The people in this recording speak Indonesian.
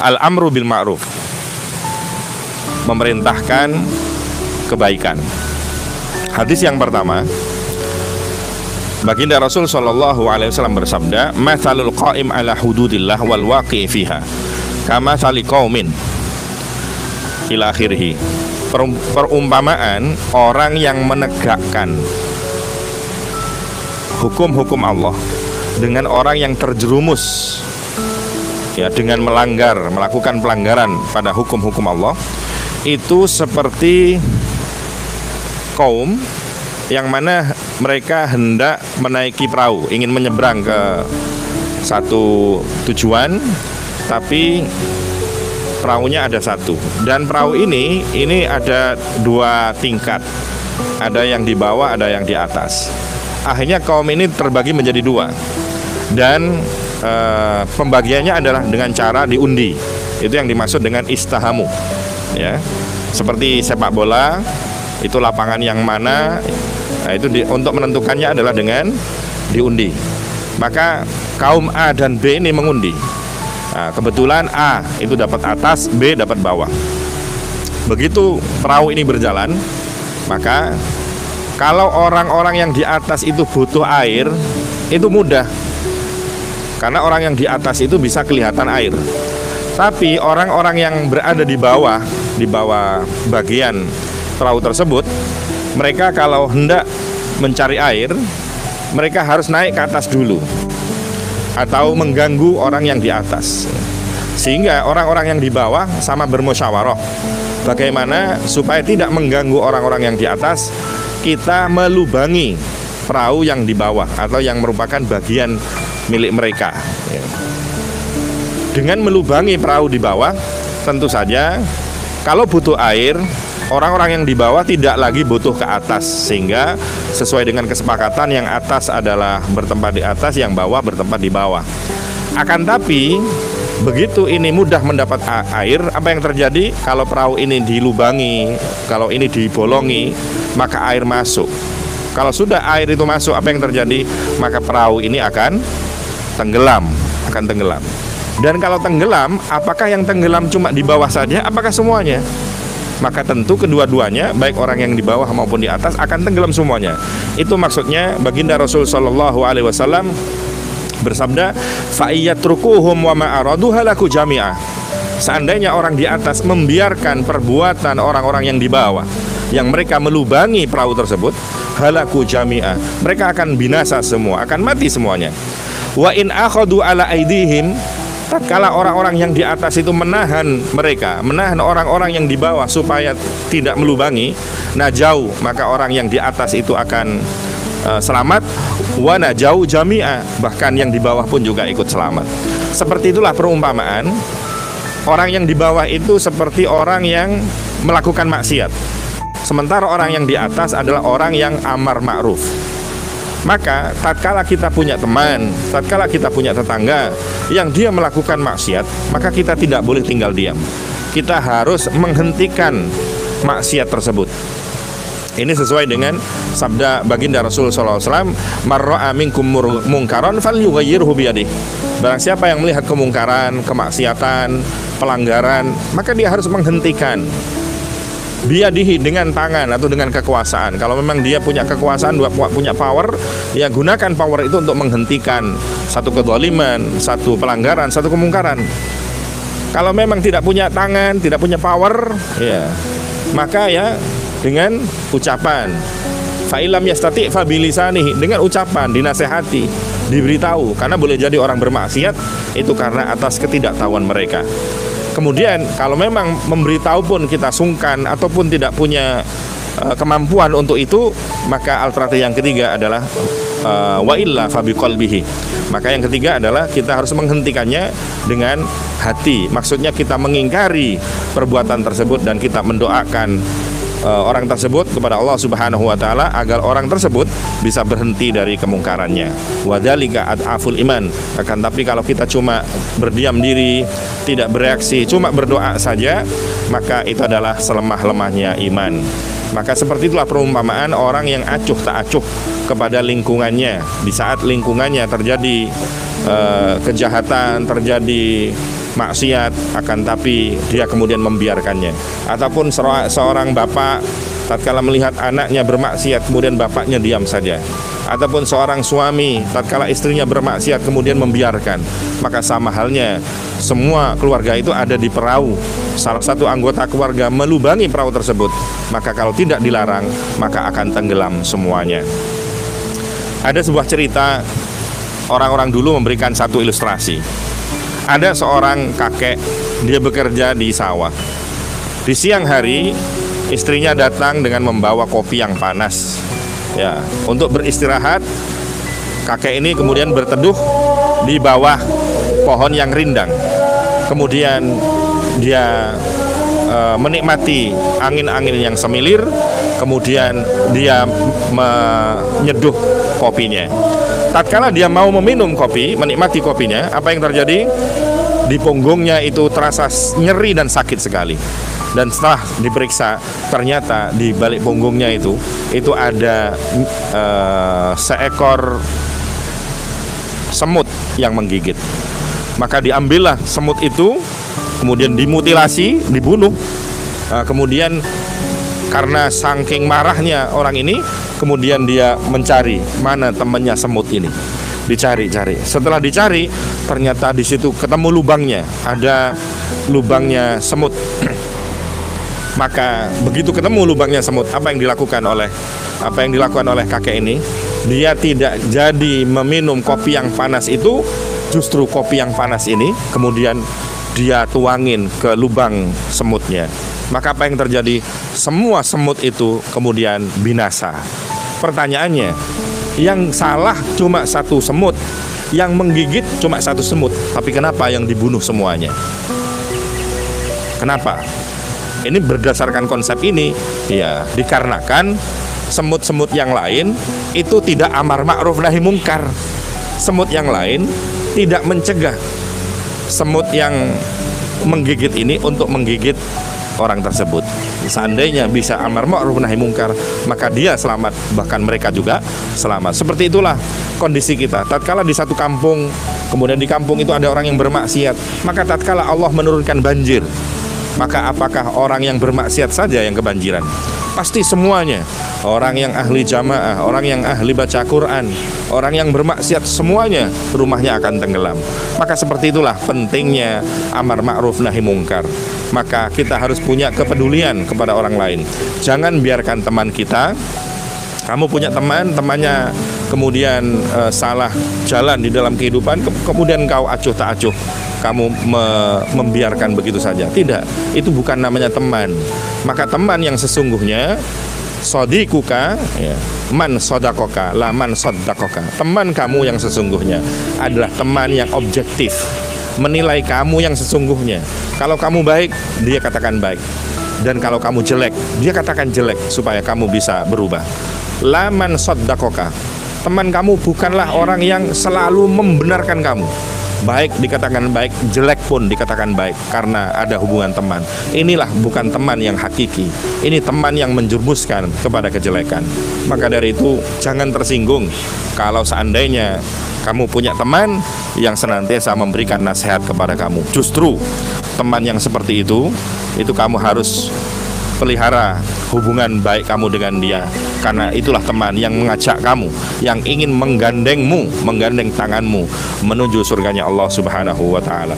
al-amru bil ma'ruf, memerintahkan kebaikan. Hadis yang pertama, baginda Rasul sallallahu alaihi wasallam bersabda, "Matsalul qa'im ala hududillah wal waqi' fiha kama sali qaumin." Ila akhirih. Perumpamaan orang yang menegakkan hukum-hukum Allah dengan orang yang terjerumus ya dengan melakukan pelanggaran pada hukum-hukum Allah, itu seperti kaum yang mana mereka hendak menaiki perahu, ingin menyeberang ke satu tujuan, tapi perahunya ada satu, dan perahu ini ada dua tingkat, ada yang di bawah, ada yang di atas. Akhirnya kaum ini terbagi menjadi dua, dan pembagiannya adalah dengan cara diundi. Itu yang dimaksud dengan istahamu, ya, seperti sepak bola, itu lapangan yang mana, nah, itu untuk menentukannya adalah dengan diundi. Maka kaum A dan B ini mengundi. Nah, kebetulan A itu dapat atas, B dapat bawah. Begitu perahu ini berjalan, maka kalau orang-orang yang di atas itu butuh air, itu mudah, karena orang yang di atas itu bisa kelihatan air. Tapi orang-orang yang berada di bawah bagian perahu tersebut, mereka kalau hendak mencari air, mereka harus naik ke atas dulu atau mengganggu orang yang di atas, sehingga orang-orang yang di bawah sama bermusyawarah bagaimana supaya tidak mengganggu orang-orang yang di atas, kita melubangi perahu yang di bawah atau yang merupakan bagian milik mereka. Dengan melubangi perahu di bawah, tentu saja kalau butuh air, orang-orang yang di bawah tidak lagi butuh ke atas, sehingga sesuai dengan kesepakatan yang atas adalah bertempat di atas, yang bawah bertempat di bawah. Akan tapi begitu ini mudah mendapat air, apa yang terjadi? Kalau perahu ini dilubangi, kalau ini dibolongi, maka air masuk. Kalau sudah air itu masuk, apa yang terjadi? Maka perahu ini akan tenggelam. Dan kalau tenggelam, apakah yang tenggelam cuma di bawah saja? Apakah semuanya? Maka tentu kedua-duanya, baik orang yang di bawah maupun di atas, akan tenggelam semuanya. Itu maksudnya baginda Rasul sallallahu alaihi wasallam bersabda, fa iyyatrukuhum wa ma aradu halaku jami'ah. Seandainya orang di atas membiarkan perbuatan orang-orang yang di bawah, yang mereka melubangi perahu tersebut, halaku jami'ah, mereka akan binasa semua, akan mati semuanya. Wa in akhadu ala aidihim, tatkala orang-orang yang di atas itu menahan orang-orang yang di bawah supaya tidak melubangi, najau, maka orang yang di atas itu akan selamat. Wa najau jami'a, bahkan yang di bawah pun juga ikut selamat. Seperti itulah perumpamaan orang yang di bawah itu seperti orang yang melakukan maksiat, sementara orang yang di atas adalah orang yang amar ma'ruf. Maka tatkala kita punya teman, tatkala kita punya tetangga yang dia melakukan maksiat, maka kita tidak boleh tinggal diam. Kita harus menghentikan maksiat tersebut. Ini sesuai dengan sabda baginda Rasul sallallahu alaihi wasallam, "Man ra'a minkum mungkaran falyughayyirhu biyadihi." Barang siapa yang melihat kemungkaran, kemaksiatan, pelanggaran, maka dia harus menghentikan. Biyadihi, dengan tangan atau dengan kekuasaan. Kalau memang dia punya kekuasaan, punya power, ya gunakan power itu untuk menghentikan satu kezaliman, satu pelanggaran, satu kemungkaran. Kalau memang tidak punya tangan, tidak punya power, ya maka ya dengan ucapan. Fa ilam yastati fa bilisanihi, dengan ucapan, dinasehati, diberitahu, karena boleh jadi orang bermaksiat itu karena atas ketidaktahuan mereka. Kemudian kalau memang memberitahu pun kita sungkan ataupun tidak punya kemampuan untuk itu, maka alternatif yang ketiga adalah wa illa fa biqalbihi. Maka yang ketiga adalah kita harus menghentikannya dengan hati. Maksudnya kita mengingkari perbuatan tersebut dan kita mendoakan orang tersebut kepada Allah Subhanahu wa taala agar orang tersebut bisa berhenti dari kemungkarannya. Wadzalika ad'aful iman. Akan tapi kalau kita cuma berdiam diri, tidak bereaksi, cuma berdoa saja, maka itu adalah selemah-lemahnya iman. Maka seperti itulah perumpamaan orang yang acuh tak acuh kepada lingkungannya. Di saat lingkungannya terjadi kejahatan, terjadi maksiat, akan tapi dia kemudian membiarkannya. Ataupun seorang bapak tatkala melihat anaknya bermaksiat kemudian bapaknya diam saja. Ataupun seorang suami tatkala istrinya bermaksiat kemudian membiarkan. Maka sama halnya semua keluarga itu ada di perahu. Salah satu anggota keluarga melubangi perahu tersebut, maka kalau tidak dilarang maka akan tenggelam semuanya. Ada sebuah cerita, orang-orang dulu memberikan satu ilustrasi. Ada seorang kakek, dia bekerja di sawah. Di siang hari istrinya datang dengan membawa kopi yang panas. Ya, untuk beristirahat, kakek ini kemudian berteduh di bawah pohon yang rindang. Kemudian dia menikmati angin-angin yang semilir. Kemudian dia menyeduh kopinya. Tatkala dia mau meminum kopi, menikmati kopinya, apa yang terjadi? Di punggungnya itu terasa nyeri dan sakit sekali. Dan setelah diperiksa, ternyata di balik punggungnya itu ada seekor semut yang menggigit. Maka diambillah semut itu, kemudian dimutilasi, dibunuh. Kemudian karena saking marahnya orang ini, kemudian dia mencari mana temannya semut ini. Dicari-cari. Setelah dicari, ternyata di situ ketemu lubangnya, ada lubangnya semut. Maka begitu ketemu lubangnya semut, apa yang dilakukan oleh kakek ini? Dia tidak jadi meminum kopi yang panas itu, justru kopi yang panas ini kemudian dia tuangin ke lubang semutnya. Maka apa yang terjadi? Semua semut itu kemudian binasa. Pertanyaannya, yang salah cuma satu semut, yang menggigit cuma satu semut, tapi kenapa yang dibunuh semuanya? Kenapa? Ini berdasarkan konsep ini, ya dikarenakan semut-semut yang lain itu tidak amar ma'ruf nahi mungkar. Semut yang lain tidak mencegah semut yang menggigit ini untuk menggigit orang tersebut. Seandainya bisa amar ma'ruf nahi mungkar, maka dia selamat, bahkan mereka juga selamat. Seperti itulah kondisi kita. Tatkala di satu kampung, kemudian di kampung itu ada orang yang bermaksiat, maka tatkala Allah menurunkan banjir, maka apakah orang yang bermaksiat saja yang kebanjiran? Pasti semuanya. Orang yang ahli jamaah, orang yang ahli baca Quran, orang yang bermaksiat, semuanya rumahnya akan tenggelam. Maka seperti itulah pentingnya amar ma'ruf nahi mungkar. Maka kita harus punya kepedulian kepada orang lain. Jangan biarkan teman kita, kamu punya temannya kemudian salah jalan di dalam kehidupan, kemudian kau acuh tak acuh, kamu membiarkan begitu saja. Tidak, itu bukan namanya teman. Maka teman yang sesungguhnya, sodikuka, ya, man sodakoka, la man sodakoka. Teman kamu yang sesungguhnya adalah teman yang objektif, menilai kamu yang sesungguhnya. Kalau kamu baik, dia katakan baik, dan kalau kamu jelek, dia katakan jelek, supaya kamu bisa berubah. La man sodakoka. Teman kamu bukanlah orang yang selalu membenarkan kamu. Baik dikatakan baik, jelek pun dikatakan baik, karena ada hubungan teman. Inilah bukan teman yang hakiki. Ini teman yang menjerumuskan kepada kejelekan. Maka dari itu jangan tersinggung kalau seandainya kamu punya teman yang senantiasa memberikan nasihat kepada kamu. Justru teman yang seperti itu kamu harus pelihara hubungan baik kamu dengan dia, karena itulah teman yang mengajak kamu, yang ingin menggandeng tanganmu menuju surganya Allah Subhanahu wa ta'ala.